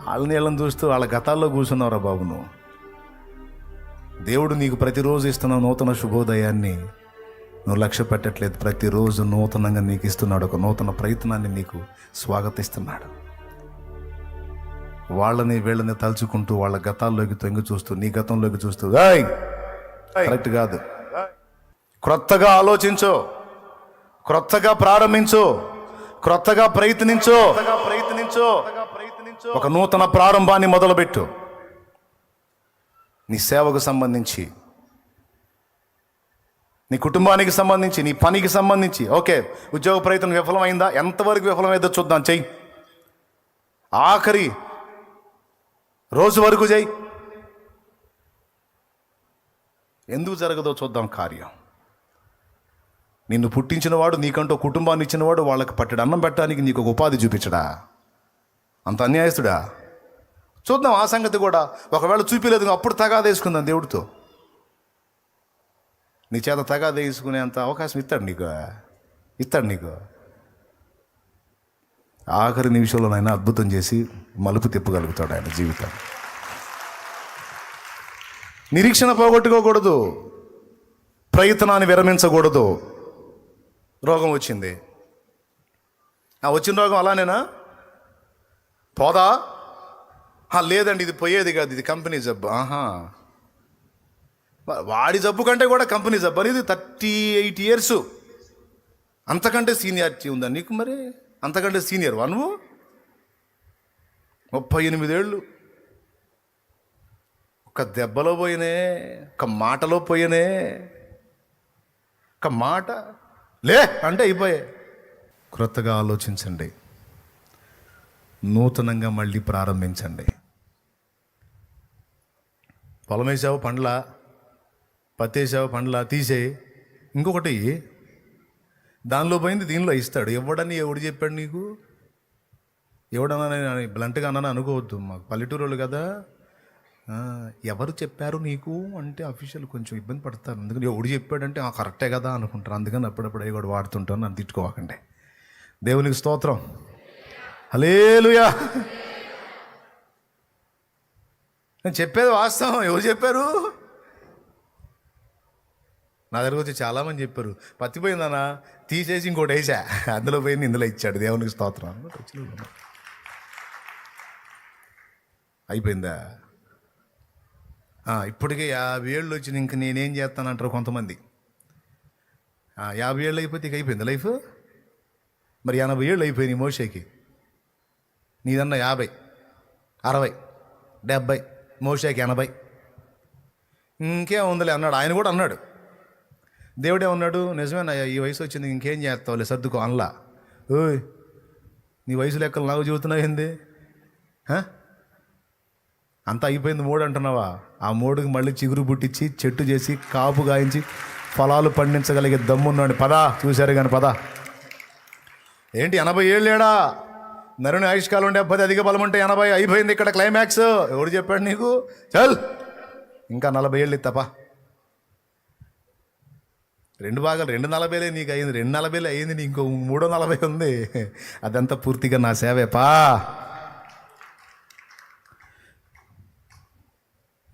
వాళ్ళని చూస్తూ వాళ్ళ గతాల్లో కూర్చున్నావురా బాబు నువ్వు. దేవుడు నీకు ప్రతిరోజు ఇస్తున్న నూతన శుభోదయాన్ని నువ్వు లక్ష్య పెట్టట్లేదు. ప్రతిరోజు నూతనంగా నీకు ఇస్తున్నాడు, ఒక నూతన ప్రయత్నాన్ని నీకు స్వాగతిస్తున్నాడు. వాళ్ళని వీళ్ళని తలుచుకుంటూ వాళ్ళ గతాల్లోకి తొంగి చూస్తూ నీ గతంలోకి చూస్తూ కరెక్ట్ కాదు. క్రొత్తగా ఆలోచించు, క్రొత్తగా ప్రారంభించు, క్రొత్తగా ప్రయత్నించు. ఒక నూతన ప్రారంభాన్ని మొదలుపెట్టు. నీ సేవకు సంబంధించి, నీ కుటుంబానికి సంబంధించి, నీ పనికి సంబంధించి. ఓకే, ఉద్యోగ ప్రయత్నం విఫలమైందా? ఎంతవరకు విఫలమైందో చూద్దాం, చెయ్యి. ఆఖరి రోజు వరకు చెయ్యి. ఎందుకు జరగదో చూద్దాం కార్యం. నిన్ను పుట్టించినవాడు, నీకంటూ కుటుంబాన్ని ఇచ్చినవాడు, వాళ్ళకి పట్టెడు అన్నం పెట్టడానికి నీకు ఒక ఉపాధి చూపించడా? అంత అన్యాయస్తుడా? చూద్దాం ఆ సంగతి కూడా. ఒకవేళ చూపిలేదు, అప్పుడు తగాదా వేసుకుందాం దేవుడితో. నీ చేత తగాదా వేసుకునేంత అవకాశం ఇస్తాడు నీకు. ఆఖరి నిమిషంలోనైనా అద్భుతం చేసి మలుపు తిప్పగలుగుతాడు ఆయన జీవితం. నిరీక్షణ పోగొట్టుకోకూడదు, ప్రయత్నాన్ని విరమించకూడదు. రోగం వచ్చింది, వచ్చిన రోగం అలానేనా పోదా? లేదండి, ఇది పోయేది కాదు, ఇది కంపెనీ జబ్బు. వాడి జబ్బు కంటే కూడా కంపెనీ జబ్బు అనేది 38 years. అంతకంటే సీనియారిటీ ఉందా నీకు? మరి అంతకంటే సీనియర్ వా నువ్వు? 38 ఏళ్ళు ఒక దెబ్బలో పోయినే, ఒక మాటలో పోయినే. ఒక మాట లే అంటే అయిపోయే. క్రొత్తగా ఆలోచించండి, నూతనంగా మళ్ళీ ప్రారంభించండి. పొలం వేసావు పండ్ల, పత్తి వేసావు పండ్ల, తీసేయి. ఇంకొకటి దానిలో పోయింది దీనిలో ఇస్తాడు. ఎవడని ఎవడు చెప్పాడు నీకు? ఎవడన్నా బ్లంట్గా అన్నా అనుకోవద్దు, మాకు పల్లెటూరు వాళ్ళు కదా. ఎవరు చెప్పారు నీకు అంటే అఫీషియల్ కొంచెం ఇబ్బంది పడతారు. అందుకని ఎవడు చెప్పాడంటే కరెక్టే కదా అనుకుంటారు. అందుకని అప్పుడప్పుడు అవి కూడా వాడుతుంటాను, నన్ను తిట్టుకోవాకండి. దేవునికి స్తోత్రం, హల్లెలూయా. నేను చెప్పేది వాస్తవం. ఎవరు చెప్పారు? నా దగ్గర వచ్చి చాలామంది చెప్పారు, పత్తి పోయిందన్నా తీసేసి ఇంకోటి వేసా, అందులో పోయింది ఇందులో ఇచ్చాడు. దేవునికి స్తోత్రం. అయిపోయిందా? ఇప్పటికే 50 ఏళ్ళు వచ్చిన ఇంక నేనేం చేస్తానంటారు కొంతమంది. 50 ఏళ్ళు అయిపోతే ఇక అయిపోయింది లైఫ్. మరి 80 ఏళ్ళు అయిపోయినాయి మోషేకి. నీదన్నా 50, 60, 70, మోషేకి 80. ఇంకేం ఉందిలే అన్నాడు. ఆయన కూడా అన్నాడు. దేవుడే ఉన్నాడు, నిజమేనా ఈ వయసు వచ్చింది ఇంకేం చేస్తావులే సర్దుకో అనలా. ఓయ్ నీ వయసు లెక్కలు నాకు చెబుతున్నావు ఏంది? అంతా అయిపోయింది మూడు అంటున్నావా? ఆ మూడుకి మళ్ళీ చిగురు పుట్టించి చెట్టు చేసి కాపు గాయించి ఫలాలు పండించగలిగే దమ్మున్నాడు. పదా చూశారు కానీ పదా. ఏంటి 80 ఏళ్ళు ఏడా? నరుని ఆయుష్కాలం 70, అధిక బలం ఉంటే 80. అయిపోయింది ఇక్కడ క్లైమాక్స్. ఎవడు చెప్పాడు నీకు? చల్ ఇంకా 40 ఏళ్ళు ఇత్తపా. 2 భాగాలు 240 నీకు అయింది. 240 అయింది, నీకు ఇంకో 340 ఉంది. అదంతా పూర్తిగా నా సేవే పా.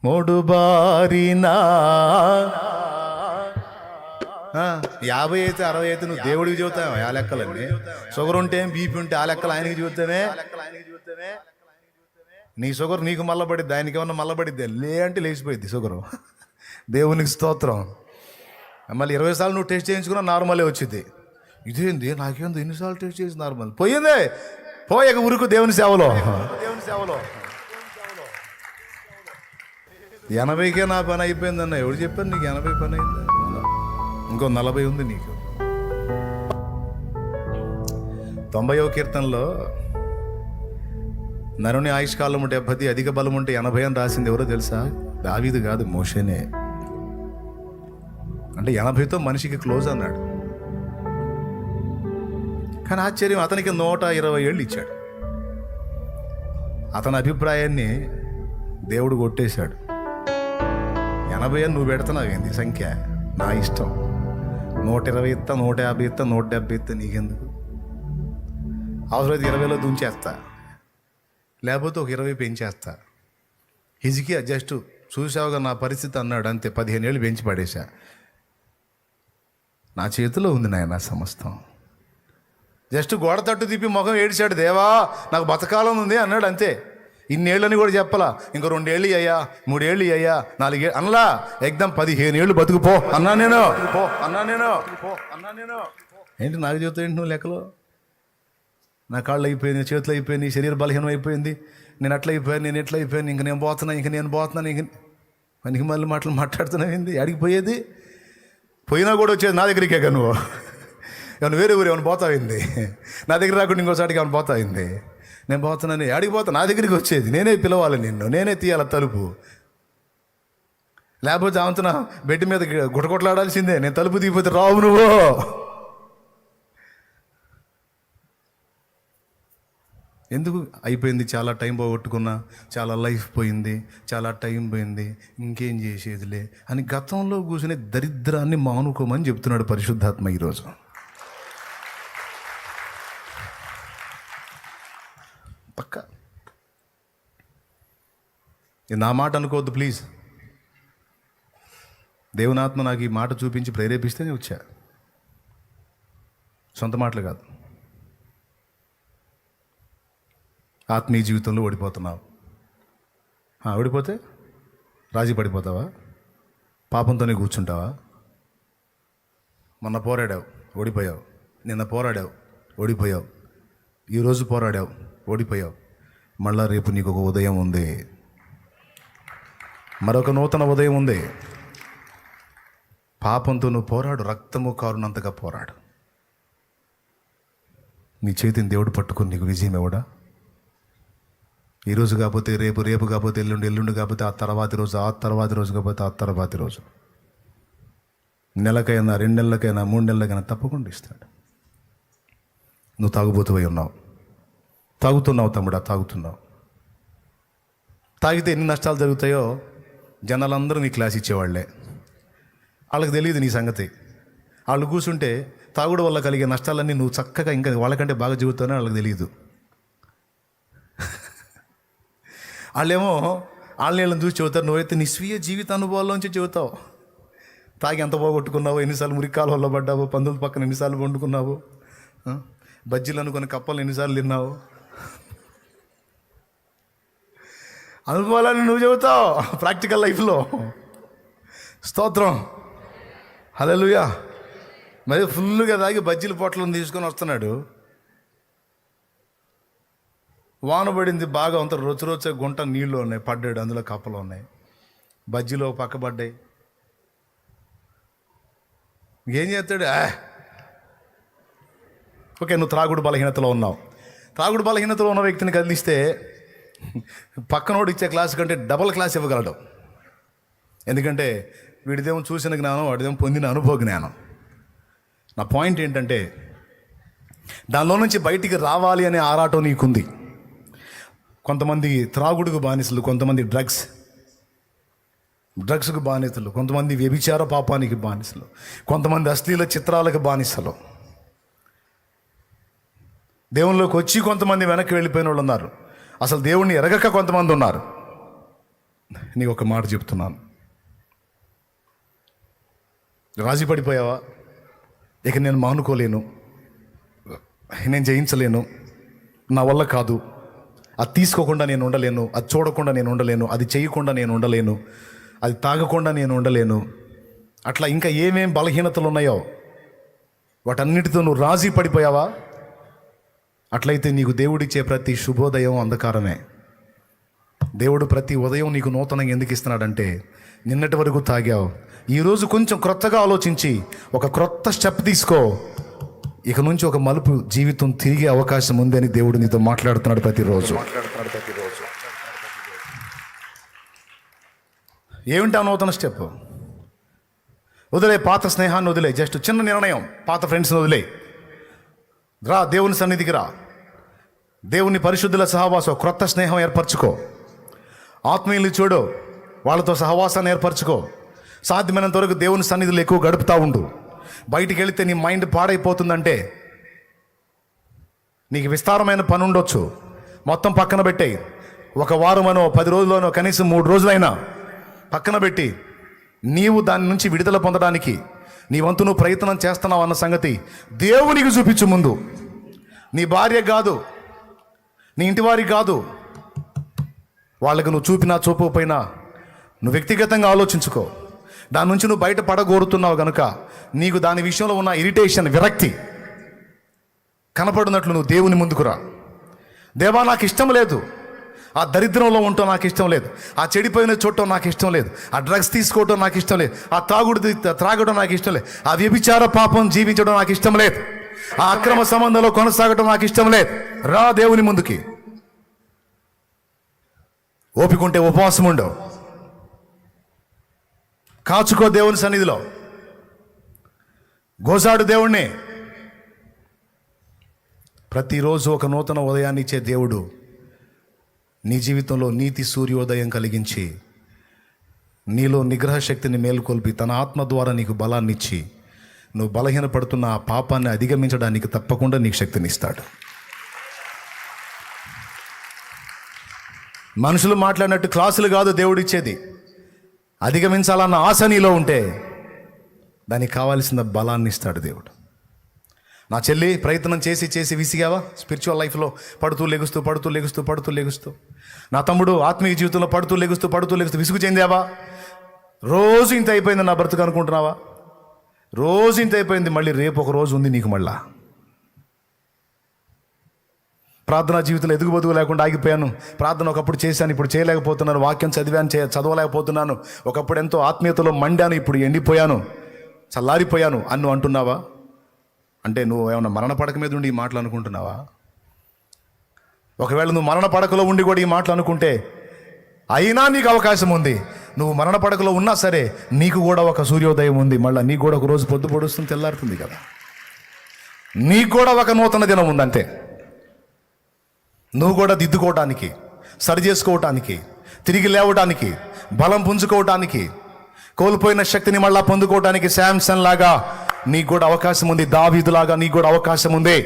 3 బారినా 50 అయితే 60 అయితే నువ్వు దేవుడికి చెబుతావు ఆ లెక్కలన్నీ. షుగర్ ఉంటే బీపీ ఉంటే ఆ లెక్కలు ఆయనకి చెబుతామే. నీ షుగర్ నీకు మల్లబడిద్ది, ఆయనకి ఏమన్నా మల్లబడిద్ది? లే అంటే లేచిపోయిద్ది షుగరు. దేవునికి స్తోత్రం. మళ్ళీ 20 సార్లు నువ్వు టెస్ట్ చేయించుకున్నా నార్మలే వచ్చింది. ఇదేంది నాకేందో ఎన్నిసార్లు టెస్ట్ చేసి నార్మల్ పోయిందే. పోయాక ఉరుకు దేవుని సేవలో. 80కే నా పని అయిపోయిందన్న. ఎవరు చెప్పారు నీకు 80 పని అయింది? ఇంకో 40 ఉంది నీకు. 90వ కీర్తనలో నరుని ఆయుష్కాలం 70, అధిక బలం ఉంటే 80 అని రాసింది ఎవరో తెలుసా? దావీదు కాదు, మోషేనే. అంటే 80తో మనిషికి క్లోజ్ అన్నాడు. కానీ ఆశ్చర్యం, అతనికి 120 ఏళ్ళు ఇచ్చాడు. అతని అభిప్రాయాన్ని దేవుడు కొట్టేశాడు. 80 అని నువ్వు పెడుతున్నావు ఏంది సంఖ్య? నా ఇష్టం. 120 ఇస్తా, 150 ఇస్తా, 170 ఇస్తా, నీకెందుకు? అవసరమైతే 20లో దుంచేస్తా. లేకపోతే ఒక 20 పెంచేస్తా. హిజ్కియా జస్ట్ చూసావుగా నా పరిస్థితి అన్నాడు, అంతే. 15 ఏళ్ళు పెంచి పడేశా. నా చేతిలో ఉంది నాయన సమస్తం. జస్ట్ గోడ తట్టు తిప్పి ముఖం ఏడిచాడు, దేవా నాకు బతకాలం ఉంది అన్నాడు, అంతే. ఇన్నేళ్ళని కూడా చెప్పలా. ఇంకో 2 ఏళ్ళు అయ్యా, 3 ఏళ్ళు అయ్యా, 4 ఏళ్ళు అనలా. ఎగ్దం 15 ఏళ్ళు బతుకుపో అన్నా నేను. ఏంటి నాకు చెబుతా ఏంటి నువ్వు లెక్కలో? నా కాళ్ళు అయిపోయింది, చేతులు అయిపోయింది, శరీర బలహీనం అయిపోయింది, నేను అట్లా అయిపోయాను, నేను ఎట్లా అయిపోయాను, ఇంక నేను పోతున్నాను, ఇంక మనకి మళ్ళీ మాటలు మాట్లాడుతున్నావు ఏంది? అడిగి పోయేది పోయినా కూడా వచ్చేది నా దగ్గరికే కదా. నువ్వు ఏమైనా వేరే ఊరు ఏమైనా పోతాయింది, నా దగ్గర రాకుండా ఇంకోసారికి ఏమైనా పోతాయింది. నేను పోతున్నాను, అడిగి పోతా, నా దగ్గరికి వచ్చేది. నేనే పిలవాలి నిన్ను, నేనే తీయాలి తలుపు. లేకపోతే ఆమెతో బెడ్ మీద గుటకొట్లాడాల్సిందే. నేను తలుపు తీయపోతే రావు నువ్వు. ఎందుకు అయిపోయింది, చాలా టైం పోగొట్టుకున్నా, చాలా లైఫ్ పోయింది, చాలా టైం పోయింది, ఇంకేం చేసేదిలే అని గతంలో కూర్చునే దరిద్రాన్ని మానుకోమని చెప్తున్నాడు పరిశుద్ధాత్మ ఈరోజు. పక్క నా మాట అనుకోవద్దు ప్లీజ్. దేవునాత్మ నాకు ఈ మాట చూపించి ప్రేరేపిస్తేనే వచ్చా, సొంత మాటలు కాదు. ఆత్మీయ జీవితంలో ఓడిపోతున్నావు. ఓడిపోతే రాజీ పడిపోతావా? పాపంతోనే కూర్చుంటావా? మొన్న పోరాడావు, ఓడిపోయావు. నిన్న పోరాడావు, ఓడిపోయావు. ఈరోజు పోరాడావు, ఓడిపోయావు. మళ్ళా రేపు నీకు ఒక ఉదయం ఉంది, మరొక నూతన ఉదయం ఉంది. పాపంతో నువ్వు పోరాడు, రక్తము కారునంతగా పోరాడు. నీ చేతిని దేవుడు పట్టుకొని నీకు విజయం ఇవ్వడా? ఈరోజు కాకపోతే రేపు, రేపు కాకపోతే ఎల్లుండి, ఎల్లుండి కాకపోతే ఆ తర్వాతి రోజు, ఆ తర్వాతి రోజు కాకపోతే ఆ తర్వాతి రోజు, నెలకైనా 2 నెలలకైనా 3 నెలలకైనా తప్పకుండా ఇస్తాడు. నువ్వు తాగుబోతువై ఉన్నావు, తాగుతున్నావు తమ్ముడా, తాగుతున్నావు. తాగితే ఎన్ని నష్టాలు జరుగుతాయో జనాలందరూ నీ క్లాస్ ఇచ్చేవాళ్లే. వాళ్ళకి తెలియదు నీ సంగతి. వాళ్ళు కూర్చుంటే తాగుడు వల్ల కలిగే నష్టాలన్నీ నువ్వు చక్కగా ఇంకా వాళ్ళకంటే బాగా చెబుతానని వాళ్ళకి తెలియదు. వాళ్ళేమో వాళ్ళని చూసి చెబుతారు, నువ్వైతే నీ స్వీయ జీవిత అనుభవాల్లోంచి చెబుతావు. తాగి ఎంత పోగొట్టుకున్నావు, ఎన్నిసార్లు మురికాలలో పడ్డావు, పందుల పక్కన ఎన్నిసార్లు వండుకున్నావు, బజ్జీలు అనుకున్న కప్పలు ఎన్నిసార్లు తిన్నావు, అనుభవాలని నువ్వు చెబుతావు ప్రాక్టికల్ లైఫ్లో. స్తోత్రం, హల్లెలూయా. మరి ఫుల్గా తాగి బజ్జీల పొట్లను తీసుకొని వస్తున్నాడు. వాన పడింది బాగా, అంత రొచ్చ గుంట నీళ్ళు ఉన్నాయి, పడ్డాడు, అందులో కప్పలు ఉన్నాయి, బజ్జీలో పక్కబడ్డాయి. ఏం చేస్తాడు? ఓకే, నువ్వు త్రాగుడు బలహీనతలో ఉన్నావు. త్రాగుడు బలహీనతలో ఉన్న వ్యక్తిని కదిలిస్తే పక్కనోడు ఇచ్చే క్లాస్ కంటే డబల్ క్లాస్ ఇవ్వగలడు. ఎందుకంటే వీడిదేమో చూసిన జ్ఞానం, వాడిదేమో పొందిన అనుభవ జ్ఞానం. నా పాయింట్ ఏంటంటే దానిలో నుంచి బయటికి రావాలి అనే ఆరాటం నీకుంది. కొంతమంది త్రాగుడుకు బానిసలు, కొంతమంది డ్రగ్స్కు బానిసలు, కొంతమంది వ్యభిచార పాపానికి బానిసలు, కొంతమంది అశ్లీల చిత్రాలకు బానిసలు. దేవునిలోకి వచ్చి కొంతమంది వెనక్కి వెళ్ళిపోయిన వాళ్ళు ఉన్నారు. అసలు దేవుణ్ణి ఎరగక కొంతమంది ఉన్నారు. నీకు ఒక మాట చెప్తున్నాను, రాజీ పడిపోయావా? ఇక నేను మానుకోలేను, నేను జయించలేను, నా వల్ల కాదు, అది తీసుకోకుండా నేను ఉండలేను, అది చూడకుండా నేను ఉండలేను, అది చేయకుండా నేను ఉండలేను, అది తాగకుండా నేను ఉండలేను, అట్లా ఇంకా ఏమేం బలహీనతలు ఉన్నాయో వాటన్నిటితో నువ్వు రాజీ పడిపోయావా? అట్లయితే నీకు దేవుడిచ్చే ప్రతి శుభోదయం అంధకారమే. దేవుడు ప్రతి ఉదయం నీకు నూతనంగా ఎందుకు ఇస్తున్నాడంటే, నిన్నటి వరకు తాగావు, ఈరోజు కొంచెం క్రొత్తగా ఆలోచించి ఒక క్రొత్త స్టెప్ తీసుకో, ఇక నుంచి ఒక మలుపు జీవితం తిరిగే అవకాశం ఉంది అని దేవుడు నీతో మాట్లాడుతున్నాడు ప్రతిరోజు. ఏమిటా నూతన స్టెప్? వదిలే పాత స్నేహాన్ని, వదిలే జస్ట్ చిన్న నిర్ణయం, పాత ఫ్రెండ్స్ని వదిలే, రా దేవుని సన్నిధికి రా, దేవుని పరిశుద్ధుల సహవాసం, క్రొత్త స్నేహం ఏర్పరచుకో, ఆత్మీయులు చూడు, వాళ్ళతో సహవాసాన్ని ఏర్పరచుకో, సాధ్యమైనంత వరకు దేవుని సన్నిధిలో ఎక్కువ గడుపుతూ ఉండు. బయటికి వెళితే నీ మైండ్ పాడైపోతుందంటే, నీకు విస్తారమైన పని ఉండొచ్చు, మొత్తం పక్కన పెట్టేయి. ఒక వారమనో 10 రోజుల్లోనో కనీసం 3 రోజులైనా పక్కన పెట్టి నీవు దాని నుంచి విడుదల పొందడానికి నీ వంతు నువ్వు ప్రయత్నం చేస్తున్నావు అన్న సంగతి దేవునికి చూపించు. ముందు నీ భార్య కాదు, నీ ఇంటి వారికి కాదు, వాళ్ళకి నువ్వు చూపినా చూపకపోయినా నువ్వు వ్యక్తిగతంగా ఆలోచించుకో. దాని నుంచి నువ్వు బయట పడగోరుతున్నావు కనుక నీకు దాని విషయంలో ఉన్న ఇరిటేషన్, విరక్తి కనపడినట్లు నువ్వు దేవుని ముందుకురా. దేవా, నాకు ఇష్టం లేదు, ఆ దరిద్రంలో ఉండటం నాకు ఇష్టం లేదు, ఆ చెడిపోయిన చూడటం నాకు ఇష్టం లేదు, ఆ డ్రగ్స్ తీసుకోవటం నాకు ఇష్టం లేదు, ఆ త్రాగడం నాకు ఇష్టం లేదు, ఆ వ్యభిచార పాపం జీవించడం నాకు ఇష్టం లేదు, ఆ అక్రమ సంబంధంలో కొనసాగటం నాకు ఇష్టం లేదు. రా దేవుని ముందుకి. ఓపికంటే ఉపవాసం ఉండవు, కాచుకో దేవుని సన్నిధిలో, గోసాడు దేవుణ్ణి. ప్రతిరోజు ఒక నూతన ఉదయాన్ని ఇచ్చే దేవుడు నీ జీవితంలో నీతి సూర్యోదయం కలిగించి నీలో నిగ్రహ శక్తిని మేలుకొల్పి తన ఆత్మ ద్వారా నీకు బలాన్ని ఇచ్చి నువ్వు బలహీనపడుతున్న ఆ పాపాన్ని అధిగమించడానికి తప్పకుండా నీకు శక్తిని ఇస్తాడు. మనుషులు మాట్లాడినట్టు క్లాసులు కాదు దేవుడు ఇచ్చేది. అధిగమించాలన్న ఆశ నీలో ఉంటే దానికి కావాల్సిన బలాన్ని ఇస్తాడు దేవుడు. నా చెల్లి, ప్రయత్నం చేసి చేసి విసిగావా? స్పిరిచువల్ లైఫ్లో పడుతూ లెగుస్తూ. నా తమ్ముడు, ఆత్మీయ జీవితంలో పడుతూ లెగుస్తూ విసుగు చెందావా? రోజు ఇంత అయిపోయింది నా బ్రతుకు అనుకుంటున్నావా? రోజు ఇంత అయిపోయింది, మళ్ళీ రేపు ఒక రోజు ఉంది నీకు. మళ్ళా ప్రార్థనా జీవితంలో ఎదుగుబదుగు లేకుండా ఆగిపోయాను. ప్రార్థన ఒకప్పుడు చేశాను, ఇప్పుడు చేయలేకపోతున్నాను. వాక్యం చదవలేకపోతున్నాను. ఒకప్పుడు ఎంతో ఆత్మీయతలో మండాను, ఇప్పుడు ఎండిపోయాను, చల్లారిపోయాను అని నువ్వు అంటున్నావా? అంటే నువ్వు ఏమన్నా మరణ పడక మీద ఉండి ఈ మాటలు అనుకుంటున్నావా? ఒకవేళ నువ్వు మరణ పడకలో ఉండి కూడా ఈ మాటలు అనుకుంటే అయినా నీకు అవకాశం ఉంది. నువ్వు మరణ పడకలో ఉన్నా సరే నీకు కూడా ఒక సూర్యోదయం ఉంది. మళ్ళీ నీకు కూడా ఒక రోజు పొద్దు పొడుస్తుంది, తెల్లారుతుంది కదా. నీకు కూడా ఒక నూతన దినం ఉందంతే. నువ్వు కూడా దిద్దుకోవటానికి, సరి చేసుకోవటానికి, తిరిగి లేవటానికి, బలం పుంజుకోవటానికి, కోల్పోయిన శక్తిని మళ్ళా పొందుకోవటానికి శాంసన్ లాగా నీకు కూడా అవకాశం ఉంది. దావీదులాగా నీకు కూడా అవకాశం ఉంది.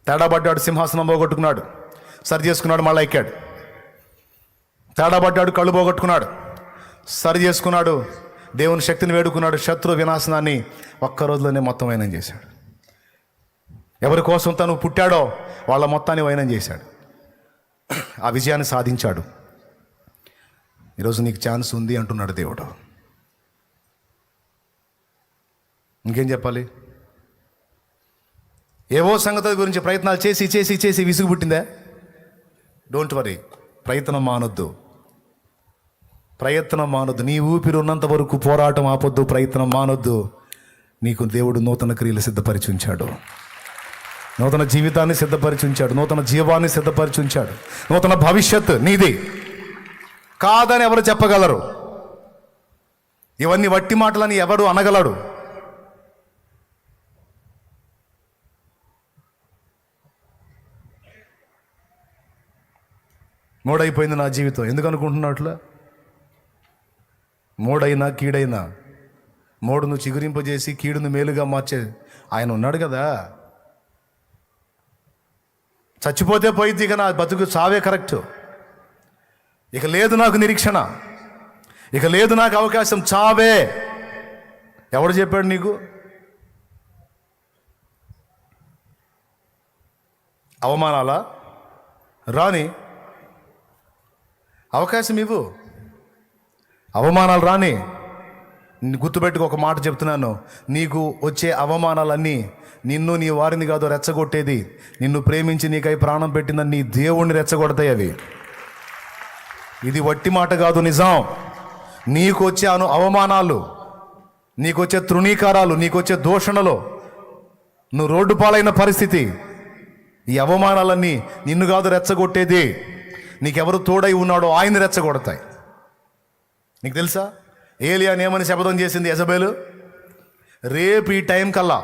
తేడాబడ్డాడు, సింహాసనం పోగొట్టుకున్నాడు, సరి చేసుకున్నాడు, మళ్ళీ ఎక్కాడు. తేడాబడ్డాడు, కళ్ళు పోగొట్టుకున్నాడు, సరి చేసుకున్నాడు, దేవుని శక్తిని వేడుకున్నాడు, శత్రు వినాశనాన్ని ఒక్క రోజులోనే మొత్తం వైనం చేశాడు. ఎవరి కోసం తను పుట్టాడో వాళ్ళ మొత్తాన్ని వైనం చేశాడు. ఆ విజయాన్ని సాధించాడు. ఈరోజు నీకు ఛాన్స్ ఉంది అంటున్నాడు దేవుడు. ఇంకేం చెప్పాలి? ఏవో సంగతుల గురించి ప్రయత్నాలు చేసి విసుగు పుట్టిందా? డోంట్ వరీ, ప్రయత్నం మానొద్దు. నీ ఊపిరి ఉన్నంత వరకు పోరాటం ఆపొద్దు, ప్రయత్నం మానొద్దు. నీకు దేవుడు నూతన క్రియలు సిద్ధపరిచి ఉంచాడు, నూతన జీవితాన్ని సిద్ధపరిచి ఉంచాడు, నూతన జీవాన్ని సిద్ధపరిచి ఉంచాడు. నూతన భవిష్యత్ నీది కాదని ఎవరు చెప్పగలరు? ఇవన్నీ వట్టి మాటలని ఎవడు అనగలడు? మోడైపోయింది నా జీవితం ఎందుకు అనుకుంటున్నట్లా? మోడైనా కీడైనా, మోడును చిగురింపజేసి కీడును మేలుగా మార్చే ఆయన ఉన్నాడు కదా. చచ్చిపోతే పోయింది, ఇక నా బతుకు చావే కరెక్ట్. ఇక లేదు నాకు నిరీక్షణ, ఇక లేదు నాకు అవకాశం, చావే. ఎవడు చెప్పాడు నీకు? అవమానాలా? రాని, అవకాశం ఇవ్వు. అవమానాలు రాని. గుర్తుపెట్టుకు ఒక మాట చెప్తున్నాను, నీకు వచ్చే అవమానాలన్నీ నిన్ను నీ వారిని కాదు రెచ్చగొట్టేది, నిన్ను ప్రేమించి నీకై ప్రాణం పెట్టిందని నీ దేవుణ్ణి రెచ్చగొడతాయి అవి. ఇది వట్టి మాట కాదు, నిజం. నీకు వచ్చే అవమానాలు, నీకు వచ్చే తృణీకారాలు, నీకు వచ్చే దూషణలు, నువ్వు రోడ్డు పాలైన పరిస్థితి, ఈ అవమానాలన్నీ నిన్ను కాదు రెచ్చగొట్టేది, నీకెవరు తోడై ఉన్నాడో ఆయన్ని రెచ్చగొడతాయి. నీకు తెలుసా ఏలియాని ఏమని శపథం చేసింది యెజబెలు? రేపు ఈ టైం కల్లా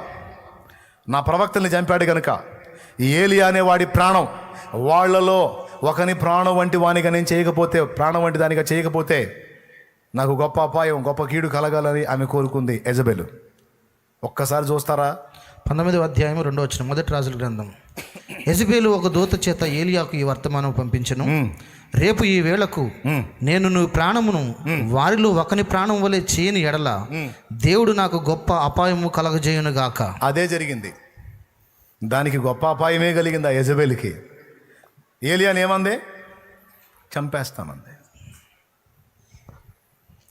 నా ప్రవక్తల్ని చంపాడు కనుక ఈ ఏలియా అనే వాడి ప్రాణం వాళ్ళలో ఒకని ప్రాణం వంటి వానిగా నేను చేయకపోతే, ప్రాణం వంటి దానిగా చేయకపోతే నాకు గొప్ప అపాయం, గొప్ప కీడు కలగాలని ఆమె కోరుకుంది యెజబెలు. ఒక్కసారి చూస్తారా? 19వ అధ్యాయం 2వ వచనం, మొదటి రాజుల గ్రంథం. యెజబెలు ఒక దూత చేత ఏలియాకు ఈ వర్తమానం పంపించెను. రేపు ఈ వేళకు నేను నీ ప్రాణమును వారిలో ఒకని ప్రాణం వలె చేయని ఎడల దేవుడు నాకు గొప్ప అపాయము కలగజేయును గాక. అదే జరిగింది. దానికి గొప్ప అపాయమే కలిగింది ఆ యెజబెలుకి. ఏలియాని ఏమంది? చంపేస్తామంది.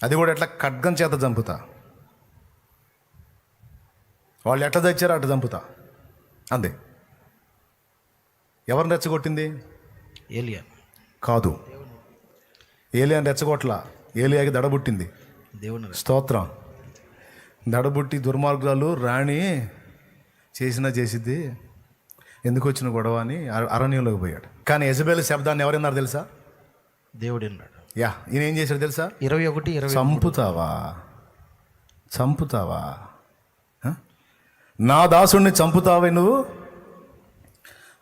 అది కూడా ఎట్లా? ఖడ్గం చేత చంపుతా. వాళ్ళు ఎట్లా తెచ్చారో అట్లా చంపుతా అంది. ఎవరిని రెచ్చగొట్టింది? ఏలియా కాదు, ఏలియాని రెచ్చగొట్ల. ఏలియాకి దడబుట్టింది. దేవుని స్తోత్రం. దడబుట్టి దుర్మార్గురాలు రాణి చేసిద్ది, ఎందుకు వచ్చిన గొడవ అని అరణ్యంలోకి పోయాడు. కానీ యెజబెలు శబ్దాన్ని ఎవరన్నారు తెలుసా? దేవుడు అన్నాడు. ఈయన ఏం చేశాడు తెలుసా? 21:20 చంపుతావా నా దాసుడిని చంపుతావే నువ్వు?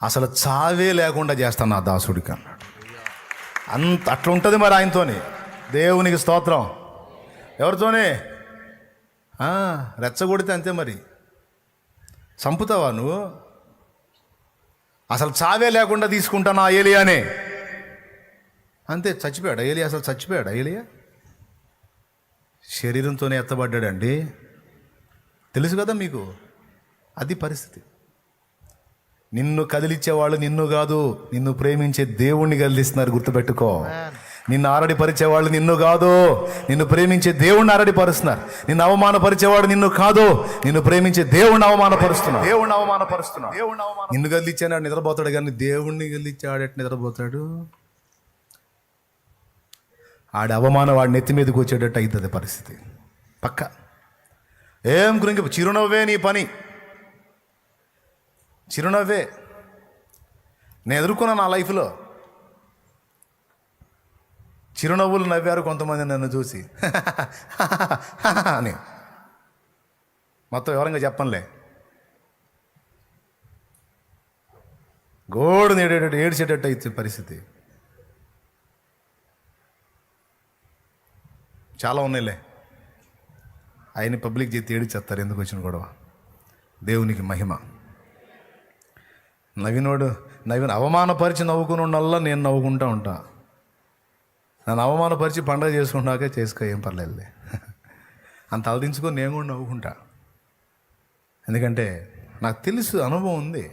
అసలు చావే లేకుండా చేస్తాను నా దాసుడికి అన్నాడు. అట్లా ఉంటుంది మరి ఆయనతోని. దేవునికి స్తోత్రం. ఎవరితోనే? రెచ్చగొడితే అంతే మరి. చంపుతావా నువ్వు? అసలు చావే లేకుండా తీసుకుంటాను ఆ ఏలియానే. అంతే, చచ్చిపోయాడు ఏలియా. అసలు చచ్చిపోయాడు ఏలియా. శరీరంతోనే ఎత్తబడ్డాడండి. తెలుసు కదా మీకు. అది పరిస్థితి. నిన్ను కదిలిచ్చేవాళ్ళు నిన్ను కాదు, నిన్ను ప్రేమించే దేవుణ్ణి కదిలిస్తున్నారు. గుర్తుపెట్టుకో. నిన్ను ఆరడిపరిచేవాళ్ళు నిన్ను కాదు, నిన్ను ప్రేమించే దేవుణ్ణి ఆరడిపరుస్తున్నారు. నిన్ను అవమానపరిచేవాడు నిన్ను కాదు, నిన్ను ప్రేమించే దేవుణ్ణి అవమానపరుస్తున్నాడు. నిన్ను కదిలిచ్చాడు నిద్రపోతాడు, కానీ దేవుణ్ణి కదిలిచ్చాడు ఎట్ నిద్రపోతాడు? ఆడి అవమానం వాడి నెత్తి మీదకి వచ్చేటట్టు అవుతుంది పరిస్థితి. పక్క ఏం గురించి చిరునవ్వే నీ పని. చిరునవ్వే. నేను ఎదుర్కొన్నా నా లైఫ్లో. చిరునవ్వులు నవ్వారు కొంతమంది నన్ను చూసి అని. మొత్తం వివరంగా చెప్పనులే. గోడు ఏడ్చేటట్టు అయితే పరిస్థితి చాలా ఉన్నాయిలే. ఆయన్ని పబ్లిక్ చేతి ఏడిచేస్తారు. ఎందుకు వచ్చిన గొడవ? దేవునికి మహిమ. నవీన్ అవమానపరిచి నవ్వుకుని ఉండల్లా నేను నవ్వుకుంటా ఉంటా. నన్ను అవమానపరిచి పండగ చేసుకుంటాకే చేసుకో, ఏం పర్లేదులే. అంత అలదించుకొని నేను కూడా నవ్వుకుంటా. ఎందుకంటే నాకు తెలుసు, అనుభవం ఉంది.